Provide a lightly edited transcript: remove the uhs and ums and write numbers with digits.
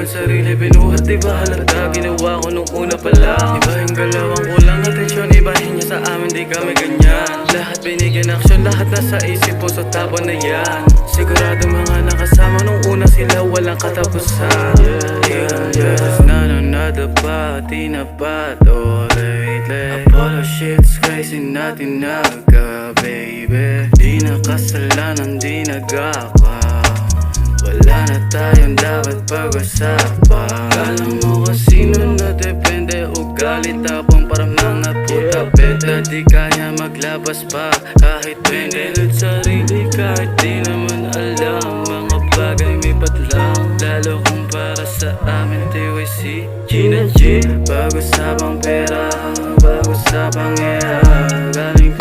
ang sarili, binuhat di ba halata? Ginawa ko nung una pa lang. Ibahin galawan ko lang atensyon, ibahin niya sa amin, di kami ganyan. Lahat binigyan aksyon, lahat nasa isip po, so tapon na yan. Sigurado mga nakasama nung una sila walang katapusan. Just not another party na pato lately. Apollo shit's crazy natin naga, baby. Di na kasalanan, di nagapa. Wala na tayong dapat pag-usapan. Kala mo kasino na depende, ugali tapang para mga puta peta. Di kaya maglabas pa kahit pwede. Sarili kahit di naman alam. Mga bagay may patlang, lalo kung para sa amin TYC Gina G. Pag-usapang pera, pag-usapang era, galing